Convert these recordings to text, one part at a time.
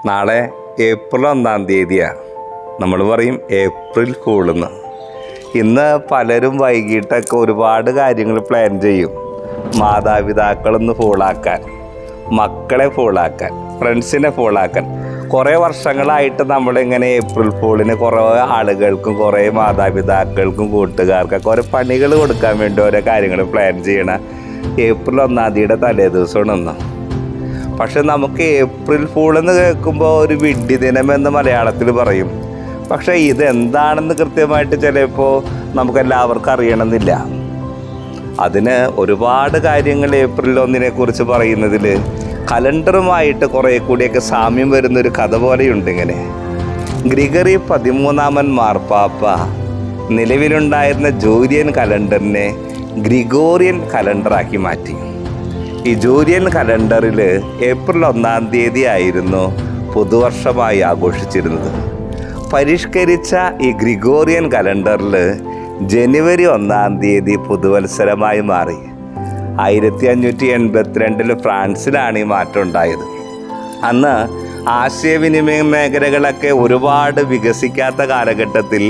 നാളെ ഏപ്രിൽ 1-ാം തീയതിയാണ്. നമ്മൾ പറയും ഏപ്രിൽ ഫൂളെന്ന്. ഇന്ന് പലരും വൈകിട്ടൊക്കെ ഒരുപാട് കാര്യങ്ങൾ പ്ലാൻ ചെയ്യും. മാതാപിതാക്കളൊന്ന് ഫൂളാക്കാൻ, മക്കളെ ഫൂളാക്കാൻ, ഫ്രണ്ട്സിനെ ഫൂളാക്കാൻ. കുറേ വർഷങ്ങളായിട്ട് നമ്മളിങ്ങനെ ഏപ്രിൽ ഫൂളിന് കുറേ ആളുകൾക്കും കുറേ മാതാപിതാക്കൾക്കും കൂട്ടുകാർക്കൊക്കെ ഓരോ പണികൾ കൊടുക്കാൻ വേണ്ടി ഓരോ കാര്യങ്ങൾ പ്ലാൻ ചെയ്യണം. ഏപ്രിൽ 1-ാം തീയതിയുടെ തലേ ദിവസമാണ്. പക്ഷെ നമുക്ക് ഏപ്രിൽ ഫൂൾ എന്ന് കേൾക്കുമ്പോൾ ഒരു വിഡ്ഢി ദിനമെന്ന് മലയാളത്തിൽ പറയും. പക്ഷേ ഇതെന്താണെന്ന് കൃത്യമായിട്ട് ചിലപ്പോൾ നമുക്കെല്ലാവർക്കും അറിയണമെന്നില്ല. അതിന് ഒരുപാട് കാര്യങ്ങൾ ഏപ്രിൽ 1-നെ കുറിച്ച് പറയുന്നതിൽ കലണ്ടറുമായിട്ട് കുറേ കൂടിയൊക്കെ സാമ്യം വരുന്നൊരു കഥ പോലെയുണ്ട്. ഇങ്ങനെ ഗ്രിഗറി 13-ാമൻ മാർപ്പാപ്പ നിലവിലുണ്ടായിരുന്ന ജൂലിയൻ കലണ്ടറിനെ ഗ്രിഗോറിയൻ കലണ്ടറാക്കി മാറ്റി. ഈ ജൂലിയൻ കലണ്ടറിൽ ഏപ്രിൽ 1-ാം തീയതി ആയിരുന്നു പുതുവർഷമായി ആഘോഷിച്ചിരുന്നത്. പരിഷ്കരിച്ച ഈ ഗ്രിഗോറിയൻ കലണ്ടറിൽ ജനുവരി 1-ാം തീയതി പുതുവത്സരമായി മാറി. 1582 ഫ്രാൻസിലാണ് ഈ മാറ്റം ഉണ്ടായത്. അന്ന് ആശയവിനിമയ മേഖലകളൊക്കെ ഒരുപാട് വികസിക്കാത്ത കാലഘട്ടത്തിൽ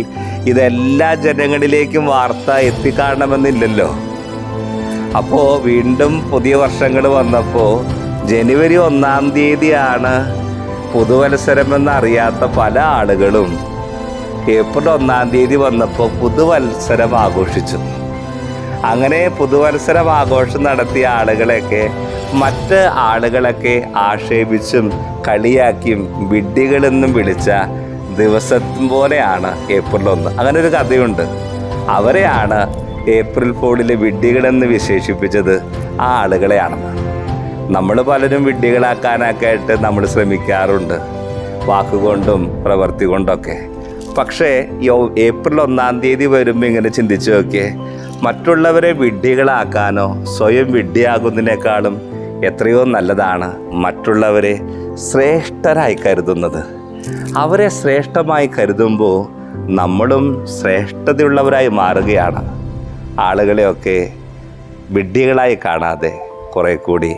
ഇതെല്ലാ ജനങ്ങളിലേക്കും വാർത്ത എത്തിക്കാണണമെന്നില്ലല്ലോ. അപ്പോൾ വീണ്ടും പുതിയ വർഷങ്ങൾ വന്നപ്പോൾ ജനുവരി 1-ാം തീയതിയാണ് പുതുവത്സരമെന്നറിയാത്ത പല ആളുകളും ഏപ്രിൽ 1-ാം തീയതി വന്നപ്പോൾ പുതുവത്സരം ആഘോഷിച്ചു. അങ്ങനെ പുതുവത്സരം ആഘോഷം നടത്തിയ ആളുകളെയൊക്കെ മറ്റ് ആളുകളൊക്കെ ആക്ഷേപിച്ചും കളിയാക്കിയും വിഡ്ഢികളെന്നും വിളിച്ച ദിവസം പോലെയാണ് ഏപ്രിൽ 1. അങ്ങനെ ഒരു കഥയുണ്ട്. അവരെയാണ് ഏപ്രിൽ ഫൂളിലെ വിഡ്ഢികളെന്ന് വിശേഷിപ്പിച്ചത് ആ ആളുകളെയാണെന്ന്. നമ്മൾ പലരും വിഡ്ഢികളാക്കാനൊക്കെ ആയിട്ട് നമ്മൾ ശ്രമിക്കാറുണ്ട്, വാക്കുകൊണ്ടും പ്രവൃത്തി കൊണ്ടൊക്കെ. പക്ഷേ ഏപ്രിൽ 1-ാം തീയതി വരുമ്പോൾ ഇങ്ങനെ ചിന്തിച്ചു നോക്കിയേ, മറ്റുള്ളവരെ വിഡ്ഢികളാക്കാനോ സ്വയം വിഡ്ഢിയാകുന്നതിനേക്കാളും എത്രയോ നല്ലതാണ് മറ്റുള്ളവരെ ശ്രേഷ്ഠരായി കരുതുന്നത്. അവരെ ശ്രേഷ്ഠമായി കരുതുമ്പോൾ നമ്മളും ശ്രേഷ്ഠതയുള്ളവരായി മാറുകയാണ്. ആളുകളെയൊക്കെ വിഡ്ഢികളായി കാണാതെ കുറേ കൂടി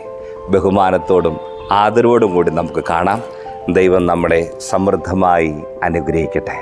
ബഹുമാനത്തോടും ആദരവോടും കൂടി നമുക്ക് കാണാം. ദൈവം നമ്മളെ സമൃദ്ധമായി അനുഗ്രഹിക്കട്ടെ.